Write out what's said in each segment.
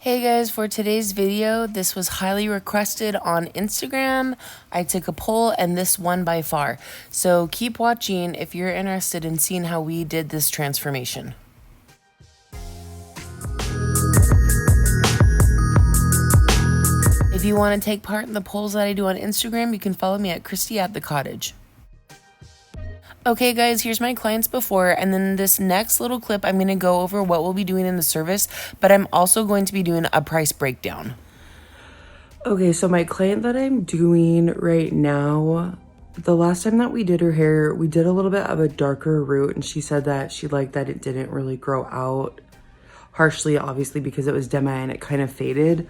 Hey guys, for today's video, this was highly requested on Instagram. I took a poll and this won by far. So keep watching if you're interested in seeing how we did this transformation. If you want to take part in the polls that I do on Instagram, you can follow me at Christy@the_cottage. Okay guys, here's my clients before, and then this next little clip I'm going to go over what we'll be doing in the service, but I'm also going to be doing a price breakdown. Okay, so my client that I'm doing right now, the last time that we did her hair, we did a little bit of a darker root, and she said that she liked that it didn't really grow out harshly, obviously, because it was demi and it kind of faded.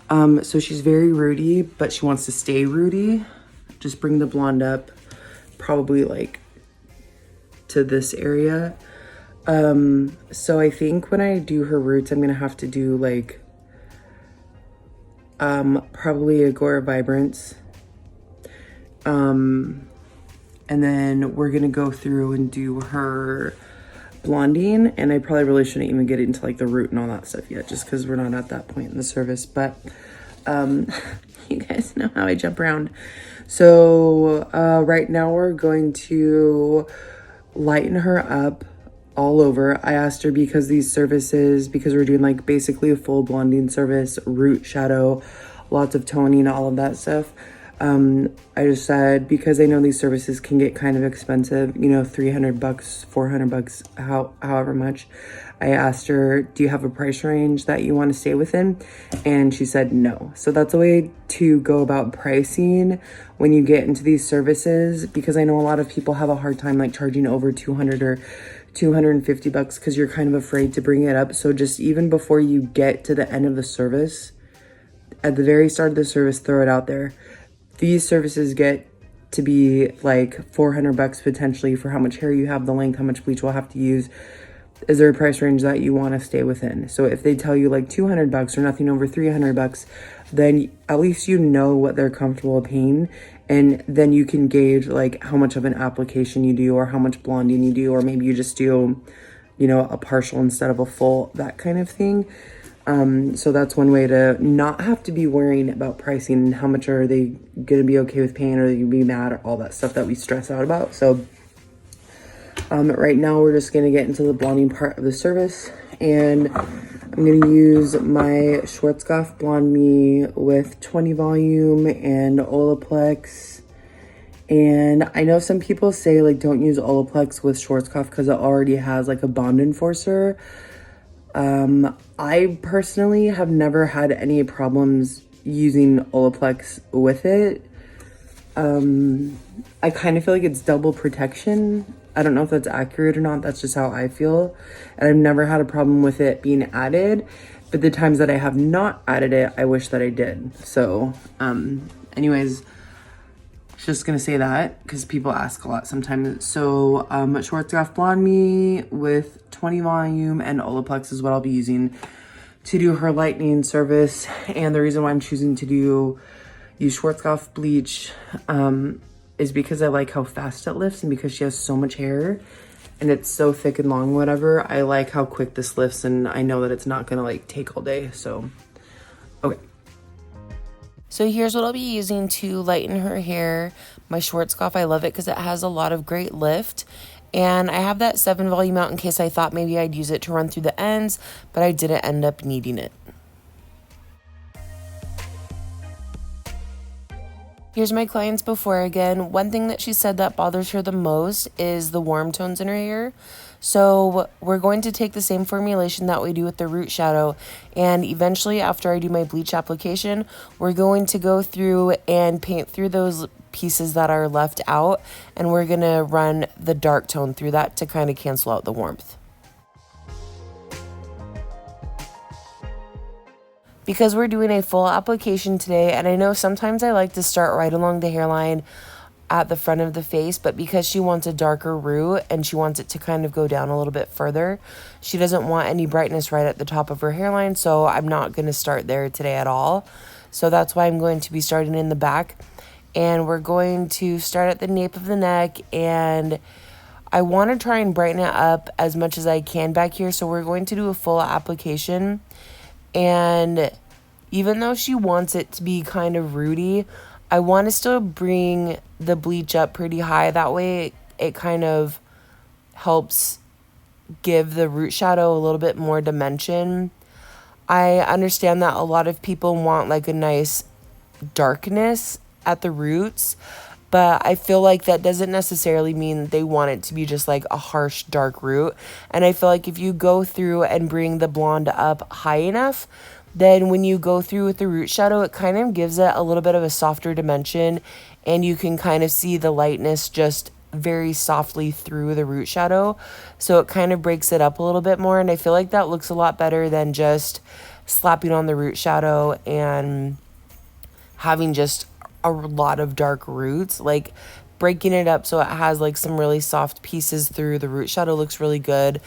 So she's very rooty, but she wants to stay rooty. Just bring the blonde up, probably like to this area. So I think when I do her roots, I'm gonna have to do like probably Agora Vibrance, and then we're gonna go through and do her blonding, and I probably really shouldn't even get into like the root and all that stuff yet, just because we're not at that point in the service. But you guys know how I jump around. So right now we're going to lighten her up all over. I asked her, because these services, because we're doing like basically a full blonding service, root, shadow, lots of toning, all of that stuff. I just said, because I know these services can get kind of expensive, you know, $300, $400, however much. I asked her, do you have a price range that you want to stay within? And she said no. So that's a way to go about pricing when you get into these services, because I know a lot of people have a hard time like charging over 200 or $250 because you're kind of afraid to bring it up. So just even before you get to the end of the service, at the very start of the service, throw it out there. These services get to be like $400 potentially for how much hair you have, the length, how much bleach we'll have to use. Is there a price range that you want to stay within? So if they tell you like $200 or nothing over $300, then at least you know what they're comfortable paying, and then you can gauge like how much of an application you do, or how much blonding you do, or maybe you just do, you know, a partial instead of a full, that kind of thing. So that's one way to not have to be worrying about pricing and how much are they going to be okay with paying, or they can be mad, or all that stuff that we stress out about. So right now we're just going to get into the blonding part of the service, and I'm going to use my Schwarzkopf Blonde Me with 20 volume and Olaplex. And I know some people say like don't use Olaplex with Schwarzkopf because it already has like a bond enforcer. I personally have never had any problems using Olaplex with it. I kind of feel like it's double protection. I don't know if that's accurate or not. That's just how I feel. And I've never had a problem with it being added. But the times that I have not added it, I wish that I did. So, anyways, just gonna say that because people ask a lot sometimes. So, Schwarzkopf Blonde Me with 20 volume and Olaplex is what I'll be using to do her lightening service. And the reason why I'm choosing to use Schwarzkopf bleach is because I like how fast it lifts, and because she has so much hair and it's so thick and long, whatever. I like how quick this lifts, and I know that it's not gonna like take all day. So, okay. So here's what I'll be using to lighten her hair. My Schwarzkopf, I love it because it has a lot of great lift. And I have that 7 volume out in case I thought maybe I'd use it to run through the ends, but I didn't end up needing it. Here's my client's before again. One thing that she said that bothers her the most is the warm tones in her hair. So we're going to take the same formulation that we do with the root shadow, and eventually after I do my bleach application, we're going to go through and paint through those pieces that are left out, and we're going to run the dark tone through that to kind of cancel out the warmth. Because we're doing a full application today, and I know sometimes I like to start right along the hairline at the front of the face, but because she wants a darker root and she wants it to kind of go down a little bit further, she doesn't want any brightness right at the top of her hairline, so I'm not going to start there today at all. So that's why I'm going to be starting in the back, and we're going to start at the nape of the neck, and I want to try and brighten it up as much as I can back here, so we're going to do a full application. And even though she wants it to be kind of rooty, I want to still bring the bleach up pretty high. That way it kind of helps give the root shadow a little bit more dimension. I understand that a lot of people want like a nice darkness at the roots, but I feel like that doesn't necessarily mean they want it to be just like a harsh dark root. And I feel like if you go through and bring the blonde up high enough, then when you go through with the root shadow, it kind of gives it a little bit of a softer dimension, and you can kind of see the lightness just very softly through the root shadow. So it kind of breaks it up a little bit more, and I feel like that looks a lot better than just slapping on the root shadow and having just a lot of dark roots. Like breaking it up so it has like some really soft pieces through the root shadow looks really good.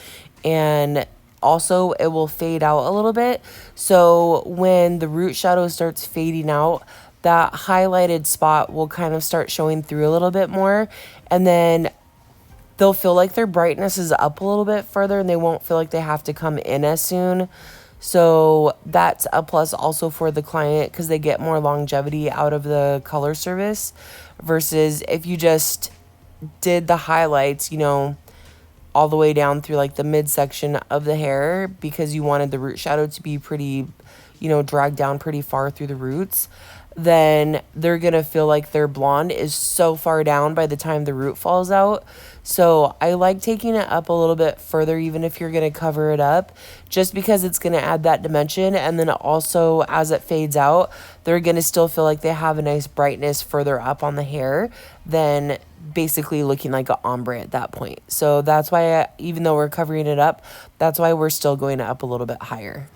And also it will fade out a little bit. So when the root shadow starts fading out, that highlighted spot will kind of start showing through a little bit more. And then they'll feel like their brightness is up a little bit further, and they won't feel like they have to come in as soon. So that's a plus also for the client, because they get more longevity out of the color service versus if you just did the highlights, you know, all the way down through like the midsection of the hair, because you wanted the root shadow to be pretty, you know, dragged down pretty far through the roots, then they're going to feel like their blonde is so far down by the time the root falls out. So I like taking it up a little bit further, even if you're going to cover it up, just because it's going to add that dimension. And then also as it fades out, they're going to still feel like they have a nice brightness further up on the hair than basically looking like an ombre at that point. So that's why, even though we're covering it up, that's why we're still going up a little bit higher.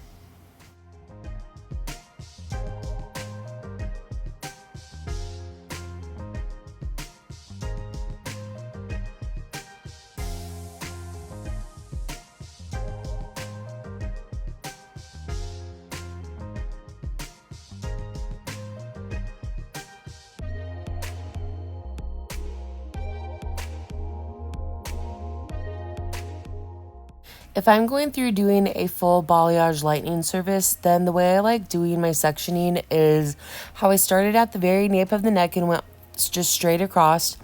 If I'm going through doing a full balayage lightning service, then the way I like doing my sectioning is how I started at the very nape of the neck and went just straight across.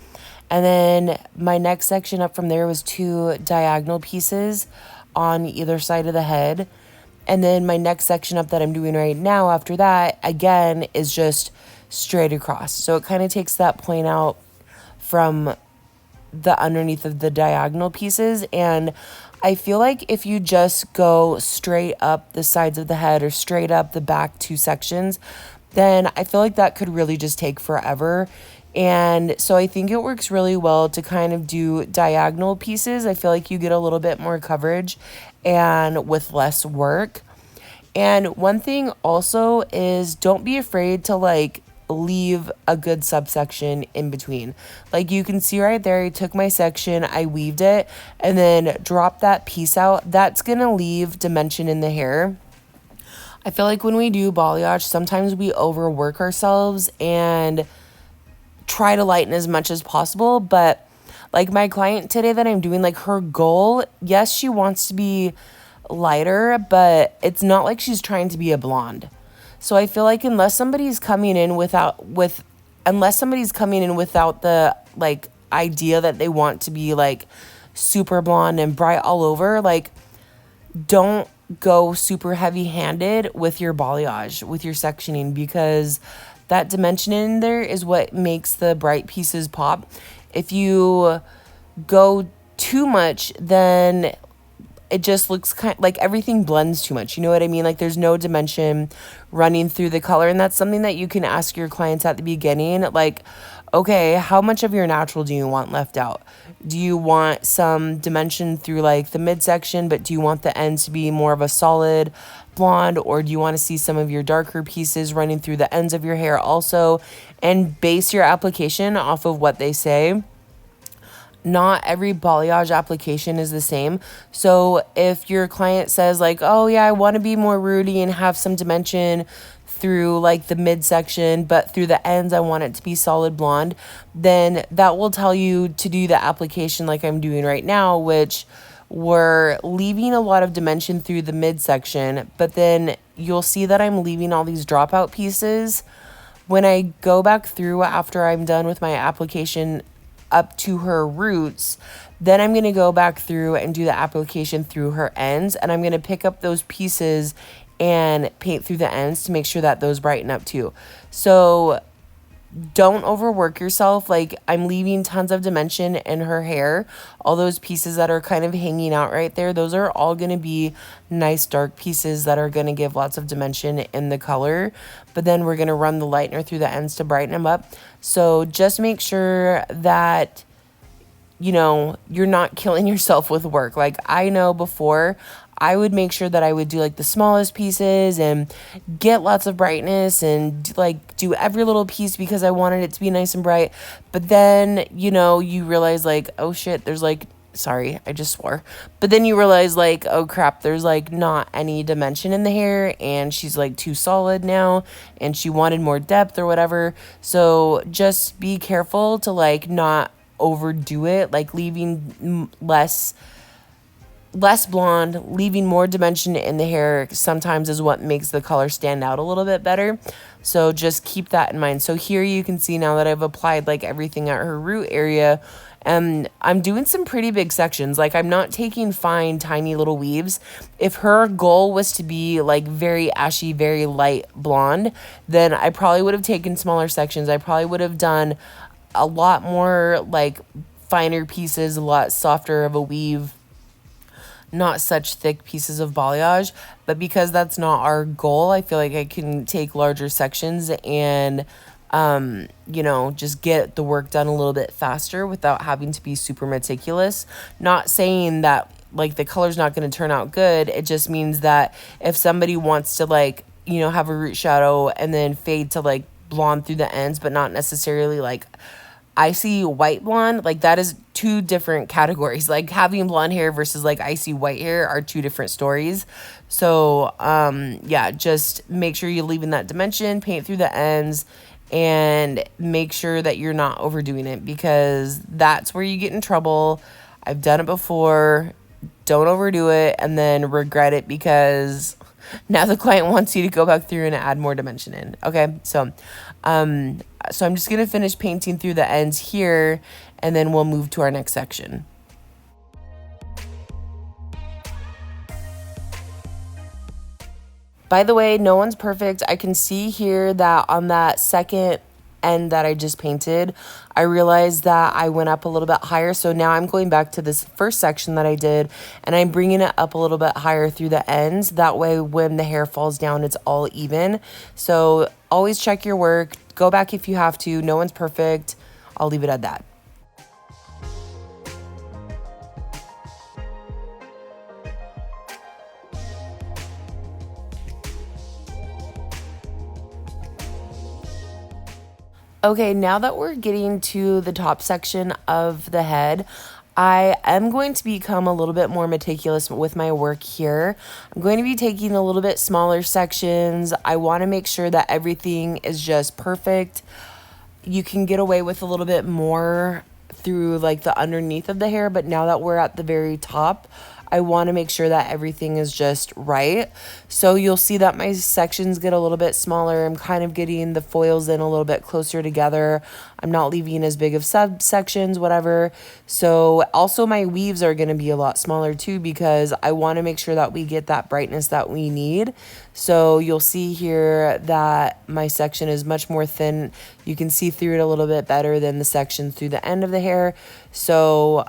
And then my next section up from there was 2 diagonal pieces on either side of the head. And then my next section up that I'm doing right now after that, again, is just straight across. So it kind of takes that point out from the underneath of the diagonal pieces. And I feel like if you just go straight up the sides of the head or straight up the back 2 sections, then I feel like that could really just take forever. And so I think it works really well to kind of do diagonal pieces. I feel like you get a little bit more coverage and with less work. And one thing also is don't be afraid to like leave a good subsection in between. Like you can see right there, I took my section, I weaved it, and then dropped that piece out. That's gonna leave dimension in the hair. I feel like when we do balayage, sometimes we overwork ourselves and try to lighten as much as possible. But like my client today that I'm doing, like her goal, yes, she wants to be lighter, but it's not like she's trying to be a blonde. So I feel like unless somebody's coming in without the like idea that they want to be like super blonde and bright all over, like don't go super heavy-handed with your balayage, with your sectioning, because that dimension in there is what makes the bright pieces pop. If you go too much, then it just looks kind of like everything blends too much. You know what I mean? Like there's no dimension running through the color. And that's something that you can ask your clients at the beginning. Like, okay, how much of your natural do you want left out? Do you want some dimension through like the midsection, but do you want the ends to be more of a solid blonde? Or do you want to see some of your darker pieces running through the ends of your hair also? And base your application off of what they say. Not every balayage application is the same. So if your client says like, oh yeah, I want to be more rooty and have some dimension through like the midsection, but through the ends I want it to be solid blonde, then that will tell you to do the application like I'm doing right now, which we're leaving a lot of dimension through the midsection, but then you'll see that I'm leaving all these dropout pieces. When I go back through after I'm done with my application up to her roots, then I'm going to go back through and do the application through her ends, and I'm going to pick up those pieces and paint through the ends to make sure that those brighten up too. So don't overwork yourself. Like, I'm leaving tons of dimension in her hair. All those pieces that are kind of hanging out right there, those are all going to be nice dark pieces that are going to give lots of dimension in the color. But then we're going to run the lightener through the ends to brighten them up. So just make sure that, you know, you're not killing yourself with work. Like, I know before, I would make sure that I would do like the smallest pieces and get lots of brightness and like do every little piece because I wanted it to be nice and bright. But then, you know, you realize like, oh shit, there's like, sorry, I just swore. But then you realize like, oh crap, there's like not any dimension in the hair and she's like too solid now and she wanted more depth or whatever. So just be careful to like not overdo it, like leaving less blonde, leaving more dimension in the hair sometimes is what makes the color stand out a little bit better. So just keep that in mind. So here you can see now that I've applied like everything at her root area, and I'm doing some pretty big sections. Like, I'm not taking fine, tiny little weaves. If her goal was to be like very ashy, very light blonde, then I probably would have taken smaller sections. I probably would have done a lot more like finer pieces, a lot softer of a weave, not such thick pieces of balayage. But because that's not our goal, I feel like I can take larger sections and you know, just get the work done a little bit faster without having to be super meticulous. Not saying that like the color's not going to turn out good. It just means that if somebody wants to like, you know, have a root shadow and then fade to like blonde through the ends, but not necessarily like icy white blonde, like that is two different categories. Like, having blonde hair versus like icy white hair are two different stories. So yeah, just make sure you're leaving that dimension, paint through the ends, and make sure that you're not overdoing it, because that's where you get in trouble. I've done it before. Don't overdo it and then regret it because now the client wants you to go back through and add more dimension in. Okay, so I'm just going to finish painting through the ends here, and then we'll move to our next section. By the way, no one's perfect. I can see here that on that second end that I just painted, I realized that I went up a little bit higher. So now I'm going back to this first section that I did, and I'm bringing it up a little bit higher through the ends. That way, when the hair falls down, it's all even. So always check your work. Go back if you have to. No one's perfect. I'll leave it at that. Okay, now that we're getting to the top section of the head, I am going to become a little bit more meticulous with my work here. I'm going to be taking a little bit smaller sections. I want to make sure that everything is just perfect. You can get away with a little bit more through like the underneath of the hair, but now that we're at the very top, I want to make sure that everything is just right. So you'll see that my sections get a little bit smaller. I'm kind of getting the foils in a little bit closer together. I'm not leaving as big of subsections, whatever. So also my weaves are going to be a lot smaller too, because I want to make sure that we get that brightness that we need. So you'll see here that my section is much more thin. You can see through it a little bit better than the section through the end of the hair. So,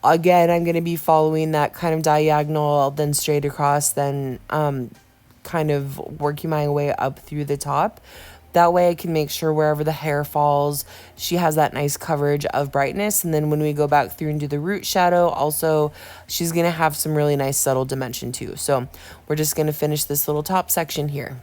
again, I'm going to be following that kind of diagonal, then straight across, then kind of working my way up through the top. That way I can make sure wherever the hair falls, she has that nice coverage of brightness. And then when we go back through and do the root shadow, also, she's going to have some really nice subtle dimension too. So we're just going to finish this little top section here.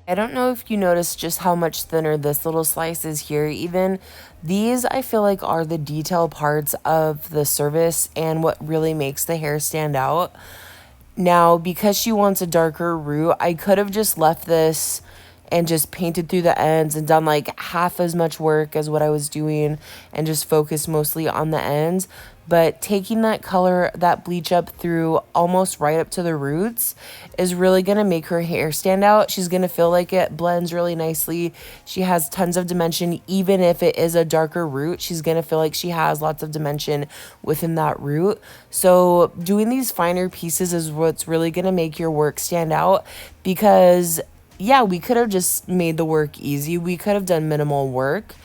I don't know if you noticed just how much thinner this little slice is here. Even these, I feel like, are the detail parts of the service and what really makes the hair stand out. Now, because she wants a darker root, I could have just left this and just painted through the ends and done like half as much work as what I was doing and just focused mostly on the ends. But taking that color, that bleach up through almost right up to the roots is really going to make her hair stand out. She's going to feel like it blends really nicely. She has tons of dimension. Even if it is a darker root, she's going to feel like she has lots of dimension within that root. So doing these finer pieces is what's really going to make your work stand out, because yeah, we could have just made the work easy. We could have done minimal work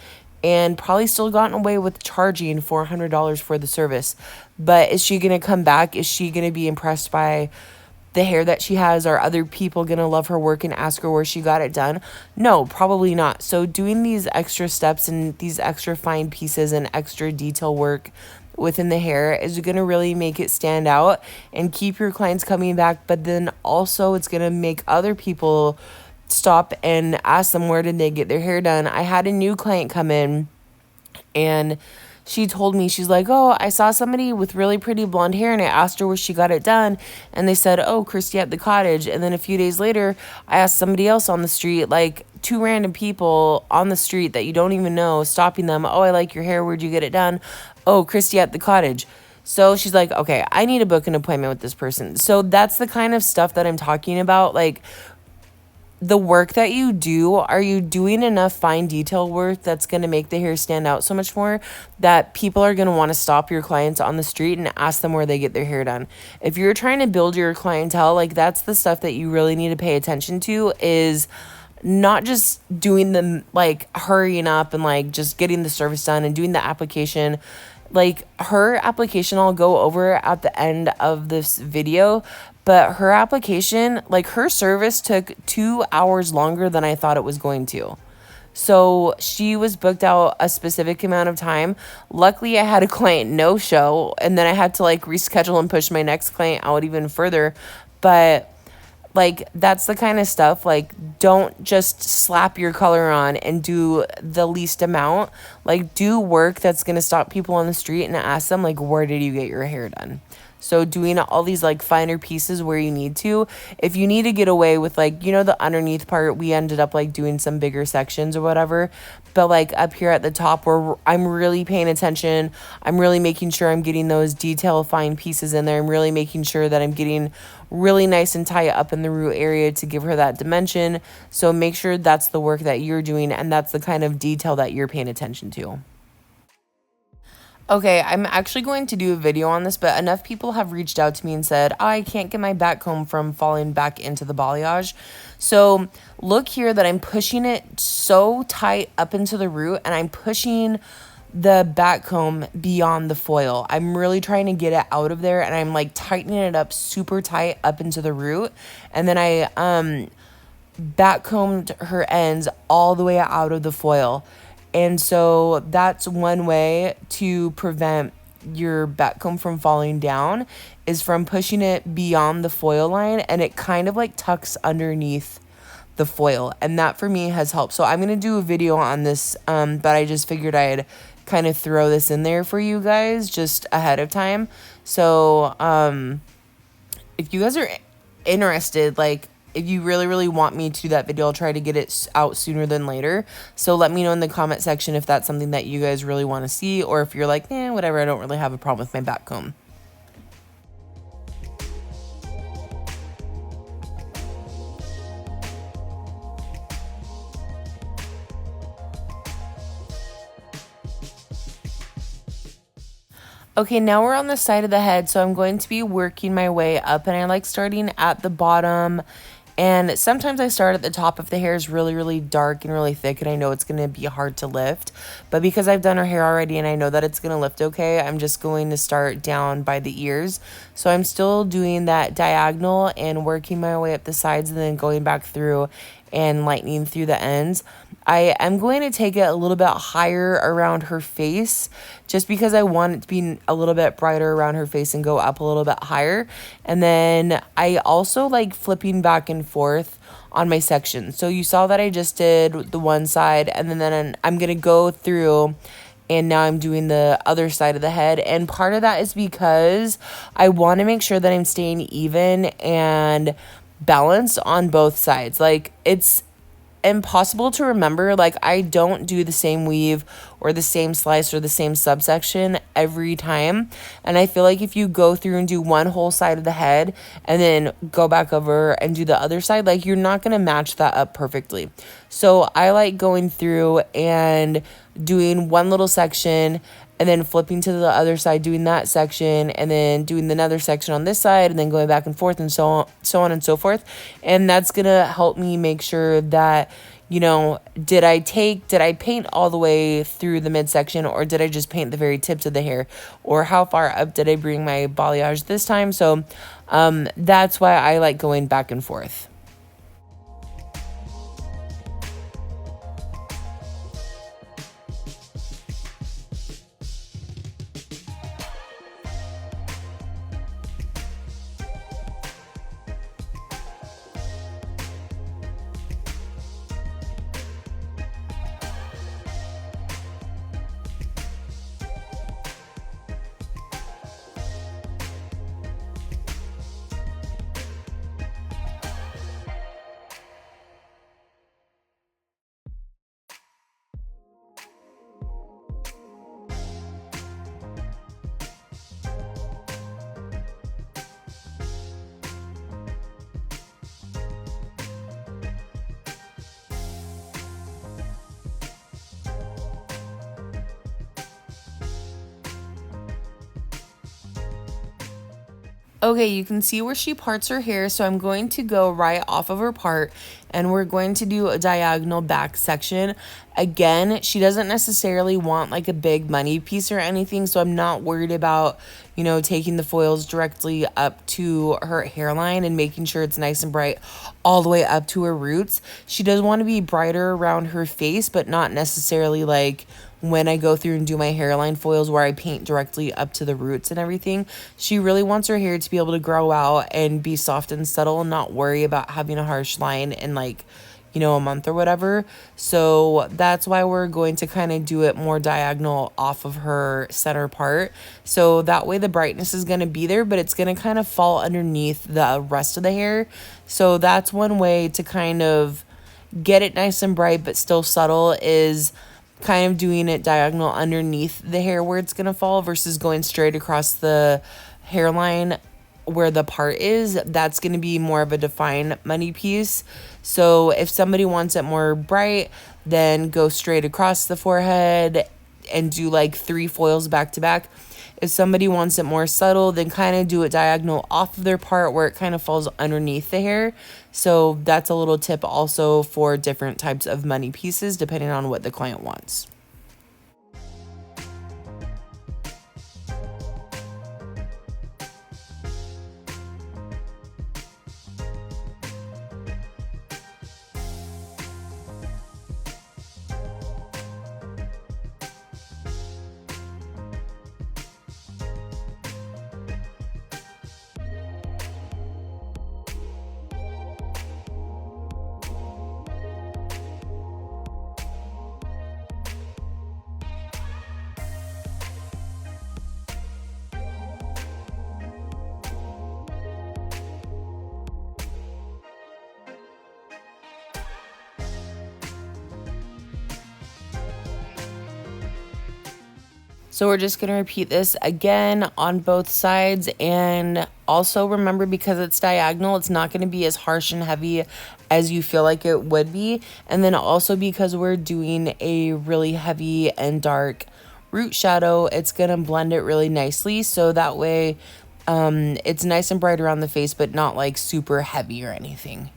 and probably still gotten away with charging $400 for the service. But is she going to come back? Is she going to be impressed by the hair that she has? Are other people going to love her work and ask her where she got it done? No, probably not. So doing these extra steps and these extra fine pieces and extra detail work within the hair is going to really make it stand out and keep your clients coming back. But then also it's going to make other people stop and ask them where did they get their hair done. I had a new client come in and she told me, she's like, oh, I saw somebody with really pretty blonde hair and I asked her where she got it done. And they said, oh, Christy at the cottage. And then a few days later, I asked somebody else on the street, like two random people on the street that you don't even know, stopping them. Oh, I like your hair. Where'd you get it done? Oh, Christy at the cottage. So she's like, okay, I need to book an appointment with this person. So that's the kind of stuff that I'm talking about. Like, the work that you do, are you doing enough fine detail work that's going to make the hair stand out so much more that people are going to want to stop your clients on the street and ask them where they get their hair done? If you're trying to build your clientele, like that's the stuff that you really need to pay attention to, is not just doing them like hurrying up and like just getting the service done and doing the application. Like her application I'll go over at the end of this video, but her application, like her service took 2 hours longer than I thought it was going to. So she was booked out a specific amount of time. Luckily, I had a client no show, and then I had to like reschedule and push my next client out even further. But like that's the kind of stuff, like don't just slap your color on and do the least amount. Like do work that's going to stop people on the street and ask them like, where did you get your hair done? So doing all these like finer pieces where you need to. If you need to get away with like, you know, the underneath part, we ended up like doing some bigger sections or whatever. But like up here at the top where I'm really paying attention, I'm really making sure I'm getting those detail fine pieces in there. I'm really making sure that I'm getting really nice and tight up in the root area to give her that dimension. So make sure that's the work that you're doing and that's the kind of detail that you're paying attention to. Okay, I'm actually going to do a video on this, but enough people have reached out to me and said, oh, I can't get my back comb from falling back into the balayage. So look here that I'm pushing it so tight up into the root, and I'm pushing the back comb beyond the foil. I'm really trying to get it out of there, and I'm like tightening it up super tight up into the root. And then I back combed her ends all the way out of the foil. And so that's one way to prevent your back comb from falling down, is from pushing it beyond the foil line, and it kind of like tucks underneath the foil. And that for me has helped. So I'm going to do a video on this, but I just figured I'd kind of throw this in there for you guys just ahead of time. So if you guys are interested, like if you really, really want me to do that video, I'll try to get it out sooner than later. So let me know in the comment section if that's something that you guys really want to see, or if you're like, whatever, I don't really have a problem with my back comb. Okay, now we're on the side of the head, so I'm going to be working my way up, and I like starting at the bottom. And sometimes I start at the top if the hair is really, really dark and really thick and I know it's going to be hard to lift. But because I've done her hair already and I know that it's going to lift okay, I'm just going to start down by the ears. So I'm still doing that diagonal and working my way up the sides and then going back through and lightening through the ends. I am going to take it a little bit higher around her face just because I want it to be a little bit brighter around her face and go up a little bit higher. And then I also like flipping back and forth on my section. So you saw that I just did the one side, and then I'm going to go through and now I'm doing the other side of the head. And part of that is because I want to make sure that I'm staying even and balanced on both sides. Like, it's impossible to remember. Like, I don't do the same weave or the same slice or the same subsection every time, and I feel like if you go through and do one whole side of the head and then go back over and do the other side, like, you're not going to match that up perfectly. So I like going through and doing one little section and then flipping to the other side, doing that section, and then doing another section on this side, and then going back and forth, and so on and so forth. And that's gonna help me make sure that, you know, did I paint all the way through the midsection, or did I just paint the very tips of the hair, or how far up did I bring my balayage this time? So that's why I like going back and forth. Okay, you can see where she parts her hair, so I'm going to go right off of her part, and we're going to do a diagonal back section. Again, she doesn't necessarily want like a big money piece or anything, so I'm not worried about, you know, taking the foils directly up to her hairline and making sure it's nice and bright all the way up to her roots. She does want to be brighter around her face, but not necessarily like when I go through and do my hairline foils where I paint directly up to the roots and everything. She really wants her hair to be able to grow out and be soft and subtle and not worry about having a harsh line in like, you know, a month or whatever. So that's why we're going to kind of do it more diagonal off of her center part. So that way the brightness is going to be there, but it's going to kind of fall underneath the rest of the hair. So that's one way to kind of get it nice and bright but still subtle, is kind of doing it diagonal underneath the hair where it's going to fall versus going straight across the hairline where the part is. That's going to be more of a defined money piece. So if somebody wants it more bright, then go straight across the forehead and do like 3 foils back to back. If somebody wants it more subtle, then kind of do it diagonal off of their part where it kind of falls underneath the hair. So that's a little tip also for different types of money pieces depending on what the client wants. So we're just going to repeat this again on both sides. And also remember, because it's diagonal, it's not going to be as harsh and heavy as you feel like it would be. And then also because we're doing a really heavy and dark root shadow, it's going to blend it really nicely. So that way it's nice and bright around the face, but not like super heavy or anything.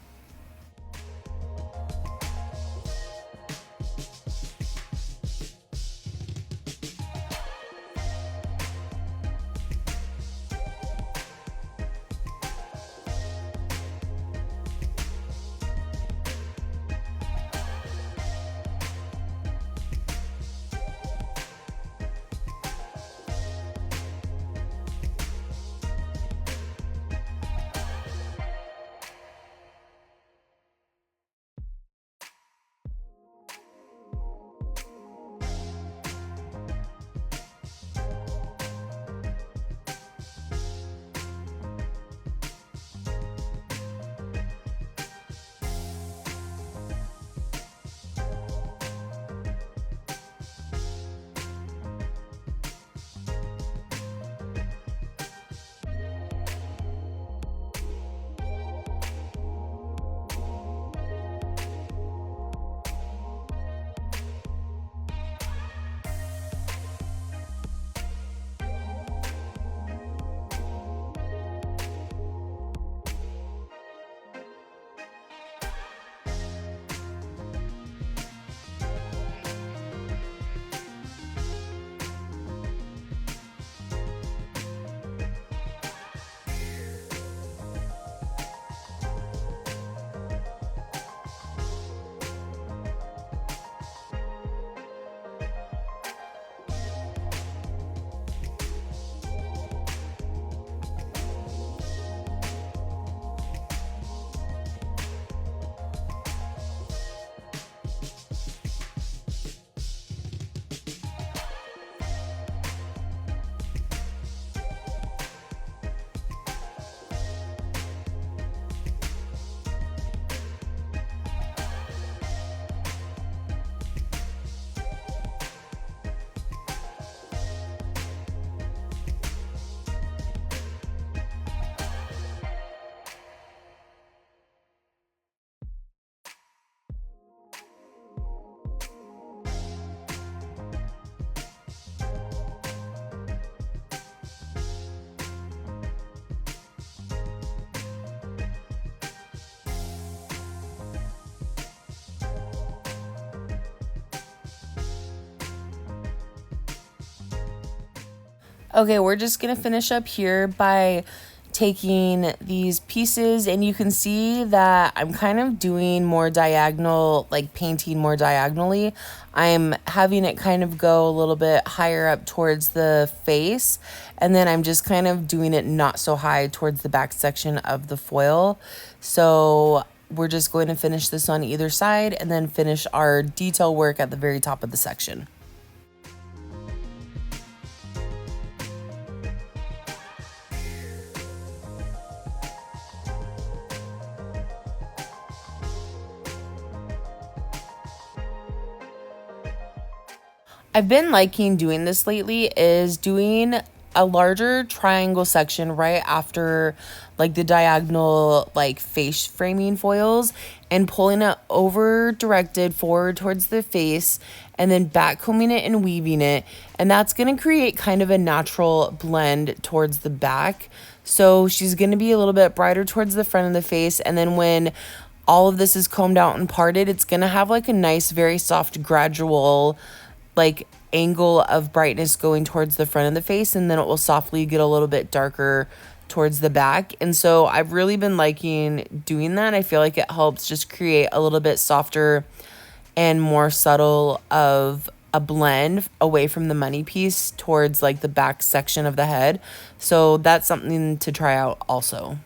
Okay, we're just gonna finish up here by taking these pieces, and you can see that I'm kind of doing more diagonal, like painting more diagonally. I'm having it kind of go a little bit higher up towards the face, and then I'm just kind of doing it not so high towards the back section of the foil. So we're just going to finish this on either side and then finish our detail work at the very top of the section. I've been liking doing this lately, is doing a larger triangle section right after like the diagonal like face framing foils and pulling it over directed forward towards the face and then back combing it and weaving it, and that's going to create kind of a natural blend towards the back. So she's going to be a little bit brighter towards the front of the face, and then when all of this is combed out and parted, it's going to have like a nice very soft gradual like angle of brightness going towards the front of the face, and then it will softly get a little bit darker towards the back. And so I've really been liking doing that. I feel like it helps just create a little bit softer and more subtle of a blend away from the money piece towards like the back section of the head. So that's something to try out also.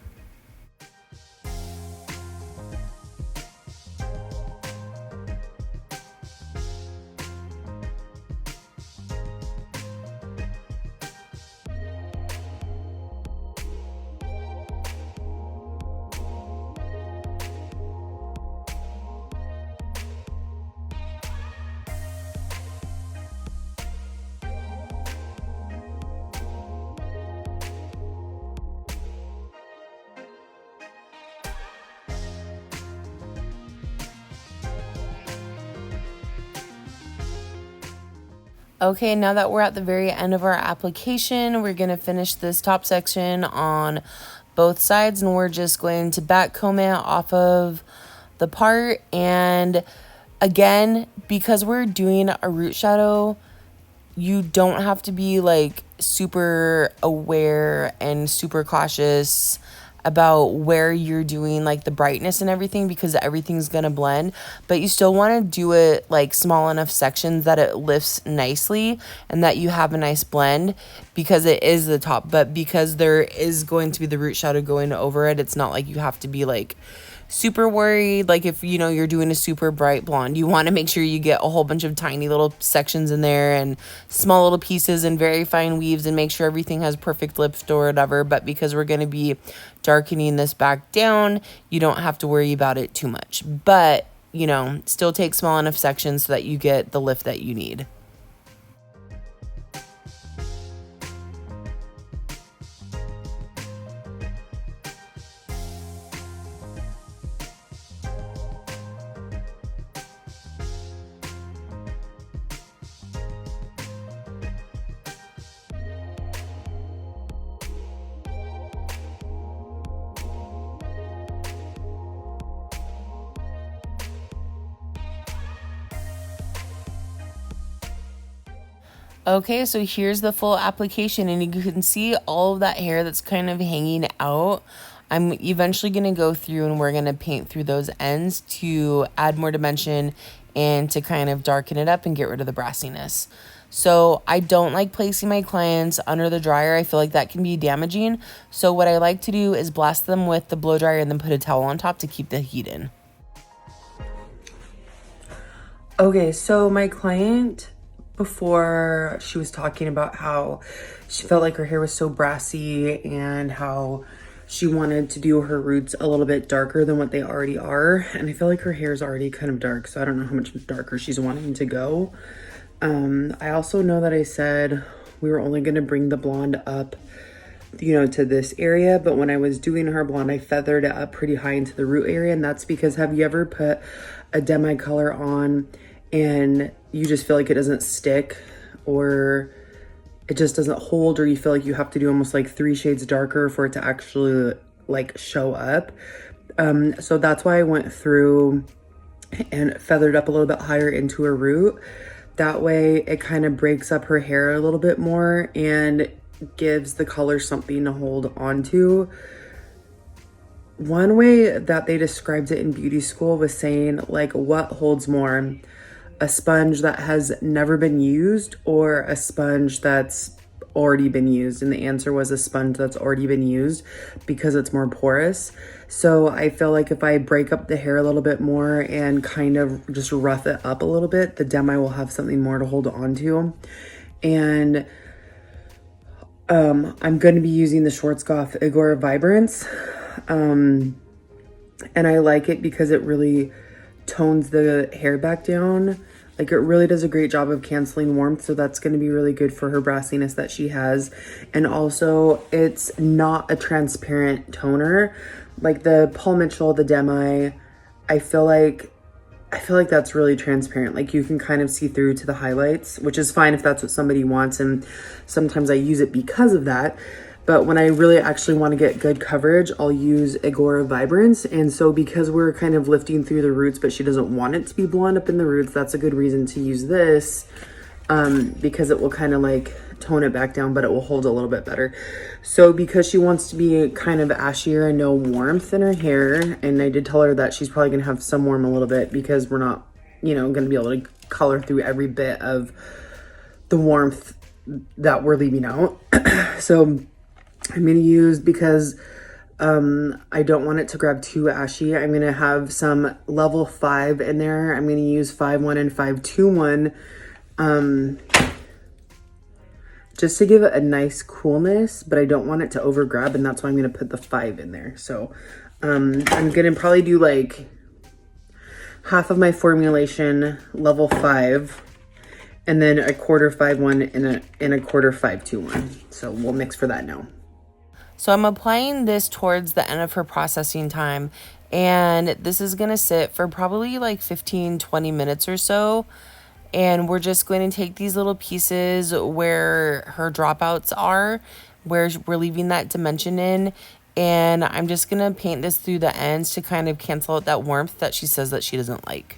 Okay, now that we're at the very end of our application, we're going to finish this top section on both sides, and we're just going to back comb it off of the part. And again, because we're doing a root shadow, you don't have to be like super aware and super cautious about where you're doing like the brightness and everything, because everything's gonna blend, but you still want to do it like small enough sections that it lifts nicely and that you have a nice blend, because it is the top. But because there is going to be the root shadow going over it, it's not like you have to be like super worried. Like if you know you're doing a super bright blonde, you want to make sure you get a whole bunch of tiny little sections in there and small little pieces and very fine weaves and make sure everything has perfect lift or whatever. But because we're going to be darkening this back down, you don't have to worry about it too much, but you know, still take small enough sections so that you get the lift that you need. Okay, so here's the full application, and you can see all of that hair that's kind of hanging out. I'm eventually going to go through and we're going to paint through those ends to add more dimension and to kind of darken it up and get rid of the brassiness. So I don't like placing my clients under the dryer. I feel like that can be damaging. So what I like to do is blast them with the blow dryer and then put a towel on top to keep the heat in. Okay, so my client, before, she was talking about how she felt like her hair was so brassy and how she wanted to do her roots a little bit darker than what they already are. And I feel like her hair is already kind of dark, so I don't know how much darker she's wanting to go. I also know that I said we were only going to bring the blonde up, you know, to this area, but when I was doing her blonde, I feathered it up pretty high into the root area. And that's because, have you ever put a demi color on and you just feel like it doesn't stick, or it just doesn't hold, or you feel like you have to do almost like 3 shades darker for it to actually like show up? So that's why I went through and feathered up a little bit higher into her root. That way it kind of breaks up her hair a little bit more, and gives the color something to hold on to. One way that they described it in beauty school was saying, like, what holds more? A sponge that has never been used or a sponge that's already been used? And the answer was a sponge that's already been used because it's more porous. So I feel like if I break up the hair a little bit more and kind of just rough it up a little bit, the demi will have something more to hold on to. And I'm going to be using the Schwarzkopf Agora Vibrance. And I like it because it really tones the hair back down. Like, it really does a great job of canceling warmth, so that's going to be really good for her brassiness that she has. And also, it's not a transparent toner. Like the Paul Mitchell, the Demi, I feel like that's really transparent. Like, you can kind of see through to the highlights, which is fine if that's what somebody wants, and sometimes I use it because of that. But when I really actually want to get good coverage, I'll use Agora Vibrance. And so because we're kind of lifting through the roots, but she doesn't want it to be blonde up in the roots, that's a good reason to use this, because it will kind of like tone it back down, but it will hold a little bit better. So because she wants to be kind of ashier and no warmth in her hair, and I did tell her that she's probably going to have some warm a little bit because we're not, going to be able to color through every bit of the warmth that we're leaving out. So I'm going to use, because I don't want it to grab too ashy, I'm going to have some level 5 in there. I'm going to use 5-1 and 5-2-1 just to give it a nice coolness, but I don't want it to over grab, and that's why I'm going to put the 5 in there. So I'm going to probably do like half of my formulation level 5, and then a quarter 5-1 and a quarter 5-2-1. So we'll mix for that now. So I'm applying this towards the end of her processing time, and this is going to sit for probably like 15-20 minutes or so. And we're just going to take these little pieces where her dropouts are, where we're leaving that dimension in, and I'm just going to paint this through the ends to kind of cancel out that warmth that she says that she doesn't like.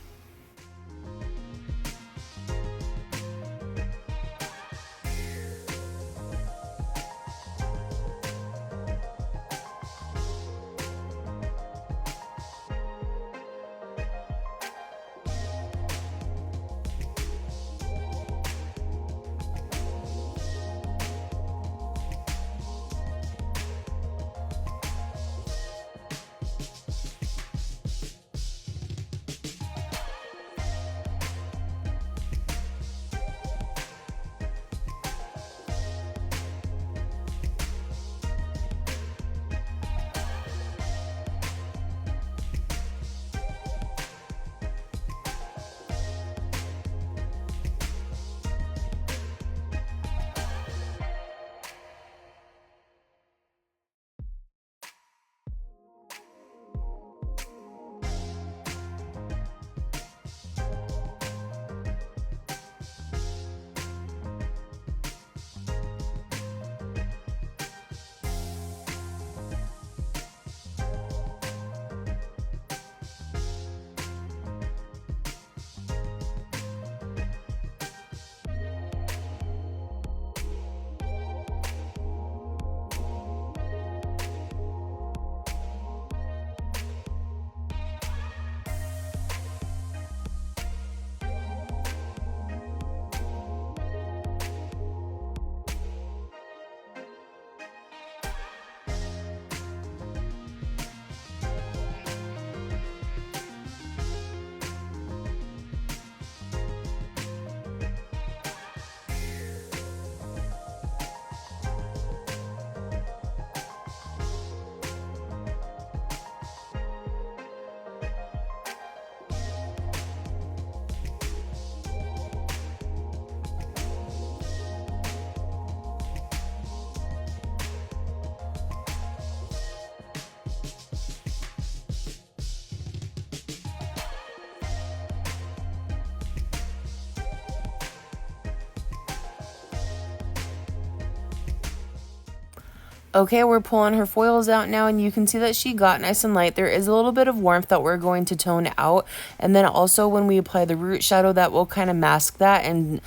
Okay, we're pulling her foils out now, and you can see that she got nice and light. There is a little bit of warmth that we're going to tone out, and then also when we apply the root shadow, that will kind of mask that and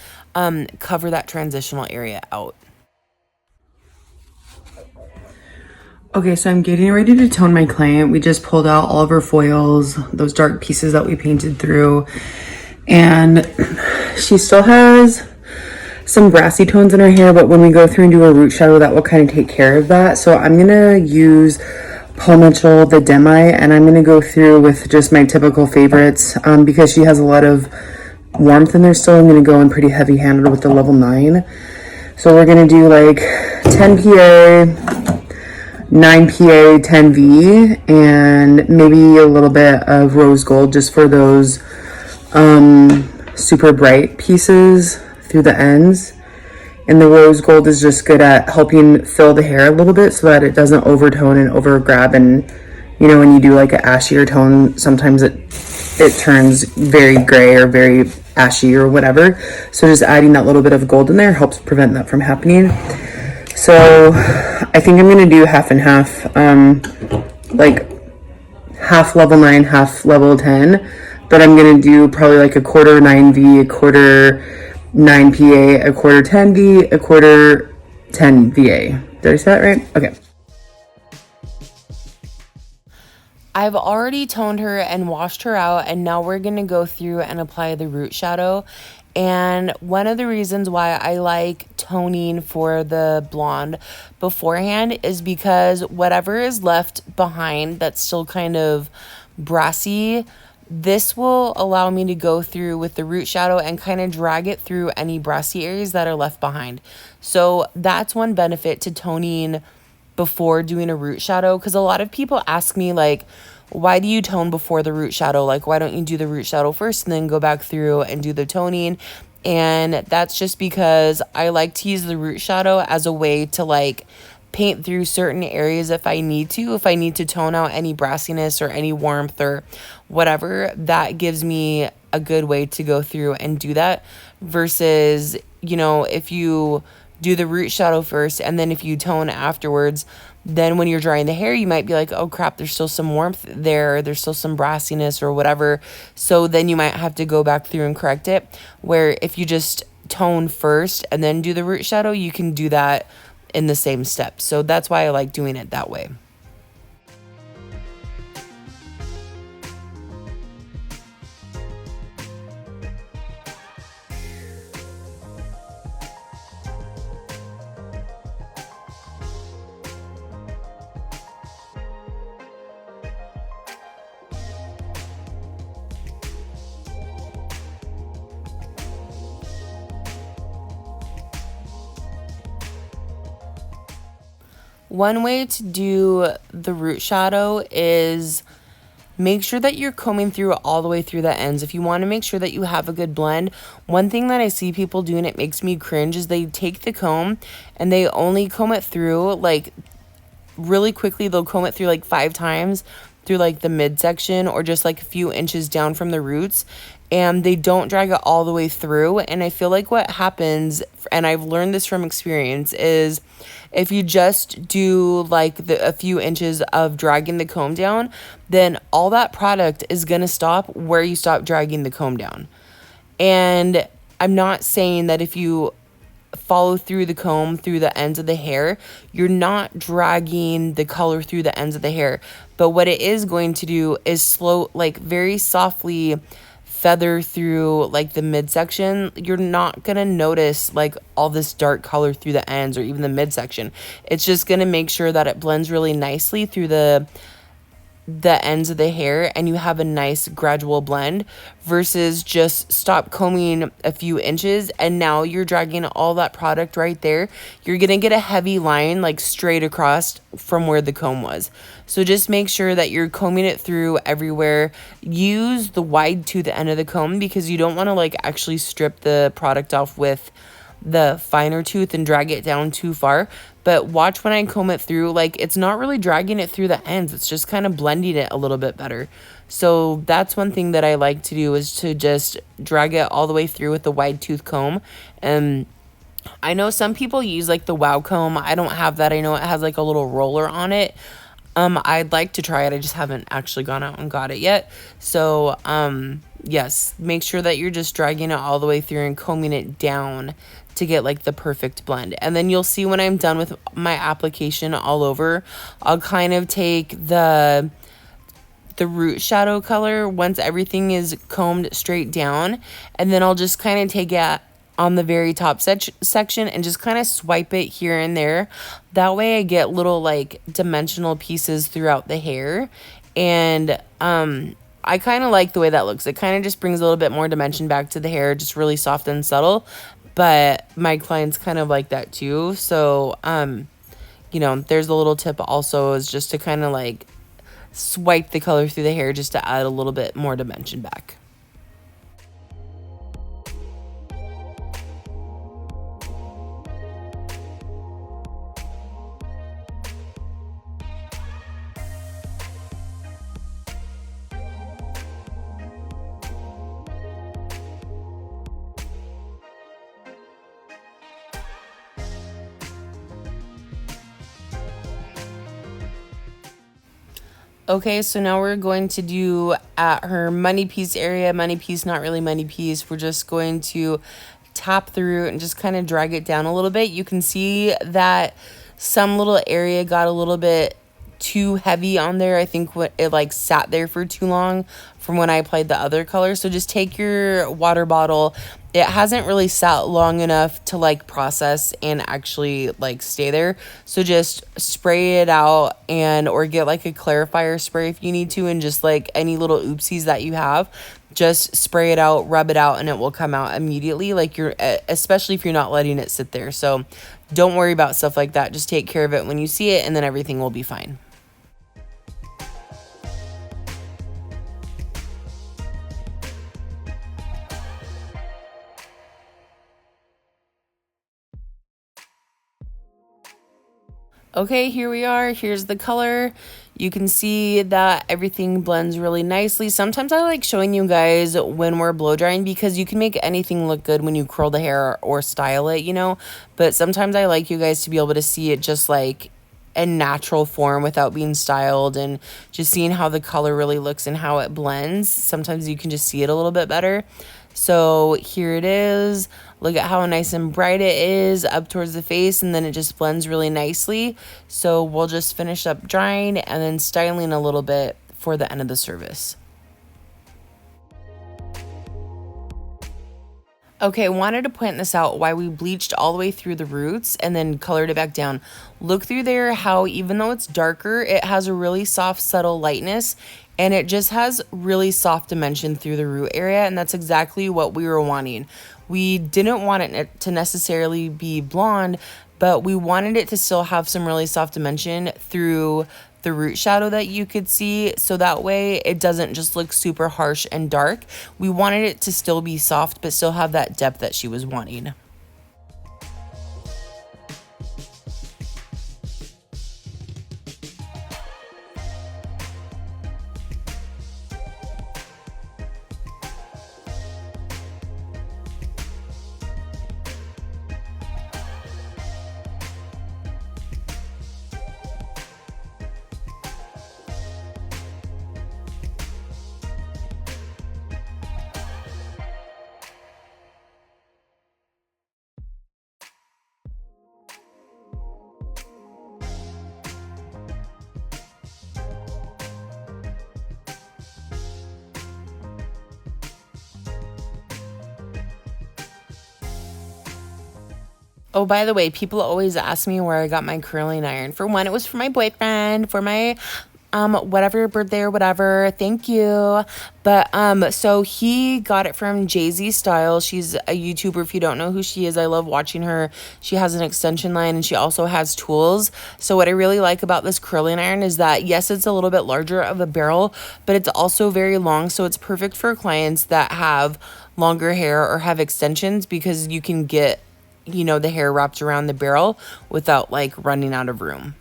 cover that transitional area out. Okay, so I'm getting ready to tone my client. We just pulled out all of her foils, those dark pieces that we painted through. And she still has some brassy tones in her hair, but when we go through and do a root shadow, that will kind of take care of that. So I'm gonna use Paul Mitchell, the Demi, and I'm gonna go through with just my typical favorites because she has a lot of warmth in there still. I'm gonna go in pretty heavy handed with the level 9. So we're gonna do like 10 PA, 9 PA, 10V, and maybe a little bit of rose gold just for those super bright pieces through the ends. And the rose gold is just good at helping fill the hair a little bit so that it doesn't overtone and overgrab. And you know, when you do like an ashier tone, sometimes it turns very gray or very ashy or whatever. So just adding that little bit of gold in there helps prevent that from happening. So I think I'm gonna do half and half, like half level 9, half level 10, but I'm gonna do probably like a quarter 9V, a quarter 9 PA, a quarter 10V, a quarter 10 VA. Did I say that right? Okay. I've already toned her and washed her out, and now we're going to go through and apply the root shadow. And one of the reasons why I like toning for the blonde beforehand is because whatever is left behind that's still kind of brassy, this will allow me to go through with the root shadow and kind of drag it through any brassy areas that are left behind. So that's one benefit to toning before doing a root shadow, because a lot of people ask me like, why do you tone before the root shadow? Like, why don't you do the root shadow first and then go back through and do the toning? And that's just because I like to use the root shadow as a way to like paint through certain areas if I need to tone out any brassiness or any warmth or whatever. That gives me a good way to go through and do that versus, you know, if you do the root shadow first and then if you tone afterwards, then when you're drying the hair you might be like, oh crap, there's still some warmth there's still some brassiness or whatever, so then you might have to go back through and correct it. Where if you just tone first and then do the root shadow, you can do that in the same step. So that's why I like doing it that way. One way to do the root shadow is make sure that you're combing through all the way through the ends. If you want to make sure that you have a good blend, one thing that I see people do and it makes me cringe is they take the comb and they only comb it through like really quickly. They'll comb it through like 5 times through like the midsection or just like a few inches down from the roots, and they don't drag it all the way through. And I feel like what happens, and I've learned this from experience, is if you just do like a few inches of dragging the comb down, then all that product is going to stop where you stop dragging the comb down. And I'm not saying that if you follow through the comb through the ends of the hair, you're not dragging the color through the ends of the hair. But what it is going to do is slow, like very softly feather through like the midsection. You're not gonna notice like all this dark color through the ends or even the midsection. It's just gonna make sure that it blends really nicely through the ends of the hair and you have a nice gradual blend versus just stop combing a few inches and now you're dragging all that product right there. You're gonna get a heavy line like straight across from where the comb was. So just make sure that you're combing it through everywhere. Use the wide tooth end of the comb because you don't want to like actually strip the product off with the finer tooth and drag it down too far. But watch when I comb it through, like it's not really dragging it through the ends, it's just kind of blending it a little bit better. So that's one thing that I like to do, is to just drag it all the way through with the wide tooth comb. And I know some people use like the wow comb. I don't have that. I know it has like a little roller on it. I'd like to try it. I just haven't actually gone out and got it yet. So, yes, make sure that you're just dragging it all the way through and combing it down to get like the perfect blend. And then you'll see when I'm done with my application all over, I'll kind of take the root shadow color once everything is combed straight down, and then I'll just kind of take it on the very top section and just kind of swipe it here and there. That way I get little like dimensional pieces throughout the hair, and I kind of like the way that looks. It kind of just brings a little bit more dimension back to the hair, just really soft and subtle. But my clients kind of like that too. So there's a little tip also, is just to kind of like swipe the color through the hair just to add a little bit more dimension back. Okay, so now we're going to do at her money piece area. Money piece, not really money piece. We're just going to tap the root and just kind of drag it down a little bit. You can see that some little area got a little bit too heavy on there. I think it like sat there for too long from when I applied the other color. So just take your water bottle. It hasn't really sat long enough to like process and actually like stay there. So just spray it out, and or get like a clarifier spray if you need to, and just like any little oopsies that you have, just spray it out, rub it out, and it will come out immediately. Like especially if you're not letting it sit there. So don't worry about stuff like that. Just take care of it when you see it, and then everything will be fine. Okay, here we are. Here's the color. You can see that everything blends really nicely. Sometimes I like showing you guys when we're blow drying, because you can make anything look good when you curl the hair or style it, but sometimes I like you guys to be able to see it just like in natural form without being styled, and just seeing how the color really looks and how it blends. Sometimes you can just see it a little bit better. So here it is. Look at how nice and bright it is up towards the face, and then it just blends really nicely. So we'll just finish up drying and then styling a little bit for the end of the service. Okay, wanted to point this out, why we bleached all the way through the roots and then colored it back down. Look through there how even though it's darker, it has a really soft, subtle lightness, and it just has really soft dimension through the root area, and that's exactly what we were wanting. We didn't want it to necessarily be blonde, but we wanted it to still have some really soft dimension through the root shadow that you could see, so that way it doesn't just look super harsh and dark. We wanted it to still be soft but still have that depth that she was wanting. Oh, by the way, people always ask me where I got my curling iron. For one, it was for my boyfriend, for my whatever birthday or whatever. Thank you. But so he got it from Jay-Z Style. She's a YouTuber. If you don't know who she is, I love watching her. She has an extension line, and she also has tools. So what I really like about this curling iron is that, yes, it's a little bit larger of a barrel, but it's also very long. So it's perfect for clients that have longer hair or have extensions, because you can get the hair wrapped around the barrel without like running out of room.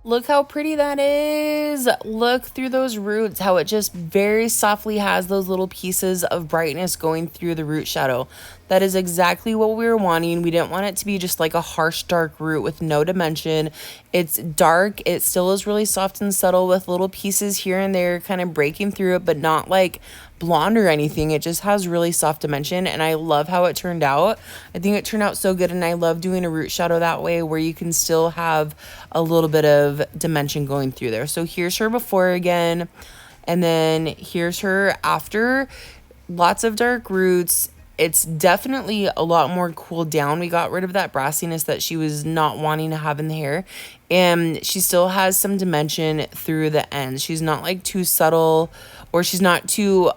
Look how pretty that is. Look through those roots, how it just very softly has those little pieces of brightness going through the root shadow. That is exactly what we were wanting. We didn't want it to be just like a harsh, dark root with no dimension. It's dark. It still is really soft and subtle with little pieces here and there kind of breaking through it, but not like blonde or anything. It just has really soft dimension, and I love how it turned out. I think it turned out so good, and I love doing a root shadow that way where you can still have a little bit of dimension going through there. So here's her before again, and then here's her after. Lots of dark roots. It's definitely a lot more cooled down. We got rid of that brassiness that she was not wanting to have in the hair, and she still has some dimension through the ends. She's not like too subtle, or she's not too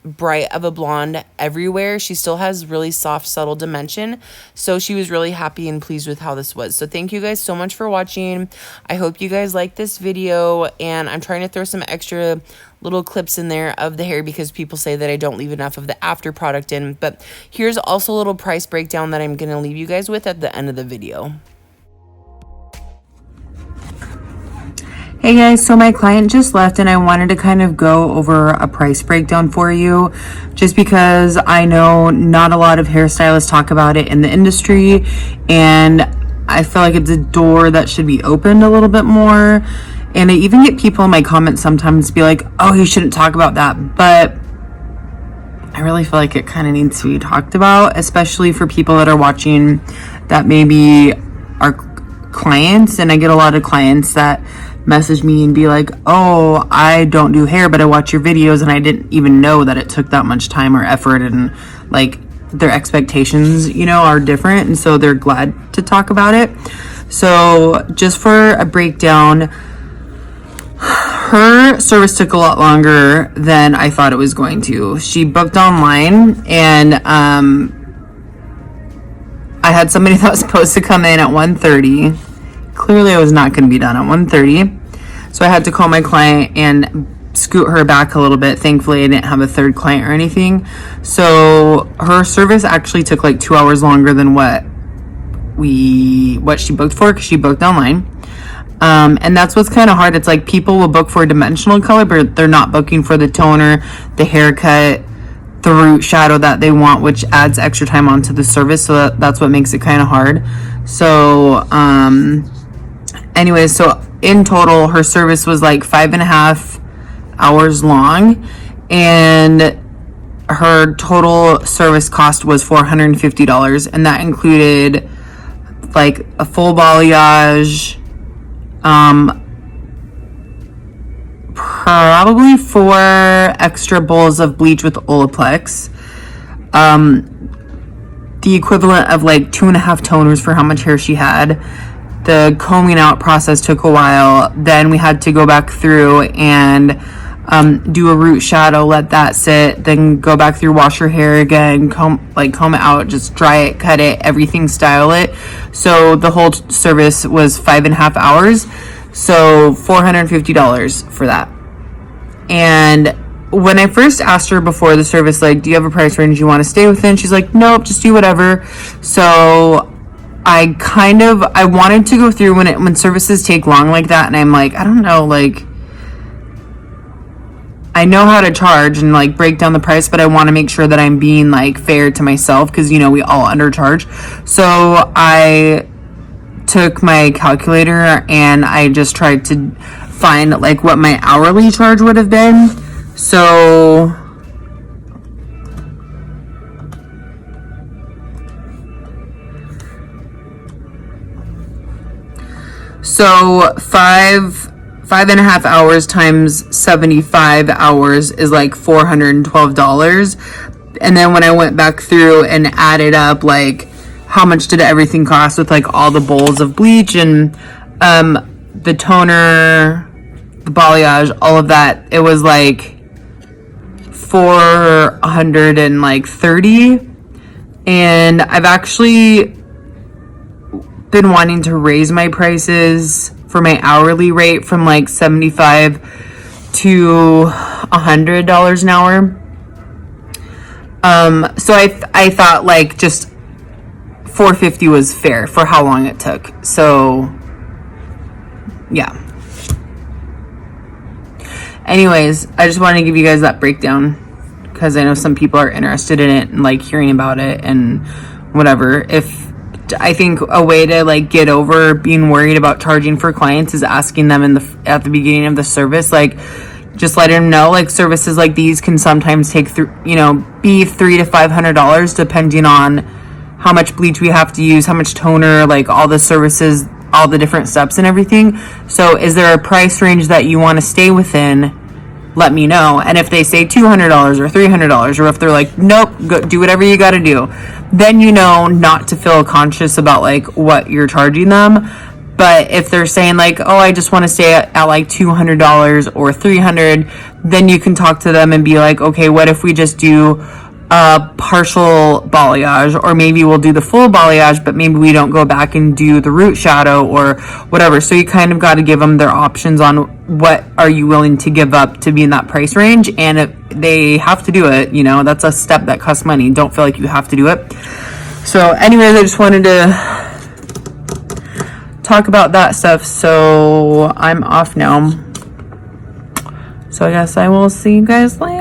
bright of a blonde everywhere. She still has really soft, subtle dimension. So she was really happy and pleased with how this was. So thank you guys so much for watching. I hope you guys like this video, and I'm trying to throw some extra little clips in there of the hair because people say that I don't leave enough of the after product in. But here's also a little price breakdown that I'm going to leave you guys with at the end of the video. Hey guys, so my client just left and I wanted to kind of go over a price breakdown for you just because I know not a lot of hairstylists talk about it in the industry, and I feel like it's a door that should be opened a little bit more. And I even get people in my comments sometimes be like, oh, you shouldn't talk about that, but I really feel like it kind of needs to be talked about, especially for people that are watching that maybe are clients. And I get a lot of clients that message me and be like, oh, I don't do hair, but I watch your videos and I didn't even know that it took that much time or effort, and like their expectations, you know, are different, and so they're glad to talk about it. So just for a breakdown, her service took a lot longer than I thought it was going to. She booked online, and I had somebody that was supposed to come in at 1:30. Clearly I was not going to be done at 1:30. So I had to call my client and scoot her back a little bit. Thankfully I didn't have a third client or anything. So her service actually took like 2 hours longer than what she booked for, because she booked online. And that's what's kind of hard. It's like people will book for a dimensional color, but they're not booking for the toner, the haircut, the root shadow that they want, which adds extra time onto the service. So that's what makes it kind of hard. So anyways, so in total her service was like 5.5 hours long, and her total service cost was $450, and that included like a full balayage, probably 4 extra bowls of bleach with Olaplex, the equivalent of like 2.5 toners for how much hair she had. The combing out process took a while. Then we had to go back through and do a root shadow, let that sit, then go back through, wash her hair again, comb it out, just dry it, cut it, everything, style it. So the whole service was 5.5 hours. So $450 for that. And when I first asked her before the service, like, do you have a price range you want to stay within? She's like, nope, just do whatever. So I wanted to go through when services take long like that, and I'm like, I don't know, like, I know how to charge and like break down the price, but I want to make sure that I'm being like fair to myself, because you know we all undercharge. So I took my calculator and I just tried to find like what my hourly charge would have been. So five and a half hours times 75 hours is like $412. And then when I went back through and added up like how much did everything cost with like all the bowls of bleach and the toner, the balayage, all of that, it was like $430. And I've actually been wanting to raise my prices for my hourly rate from like $75 to $100 an hour. So I thought like just $450 was fair for how long it took. So yeah. Anyways, I just wanted to give you guys that breakdown because I know some people are interested in it and like hearing about it and whatever. I think a way to like get over being worried about charging for clients is asking them at the beginning of the service, like just let them know like services like these can sometimes take be $300 to $500 depending on how much bleach we have to use, how much toner, like all the services, all the different steps and everything. So is there a price range that you want to stay within? Let me know. And if they say $200 or $300, or if they're like, nope, go do whatever you got to do, then you know not to feel conscious about like what you're charging them. But if they're saying like, oh, I just want to stay at like $200 or $300, then you can talk to them and be like, okay, what if we just do a partial balayage, or maybe we'll do the full balayage, but maybe we don't go back and do the root shadow or whatever. So you kind of got to give them their options on what are you willing to give up to be in that price range. And if they have to do it, that's a step that costs money. Don't feel like you have to do it. So anyways, I just wanted to talk about that stuff. So I'm off now. So I guess I will see you guys later.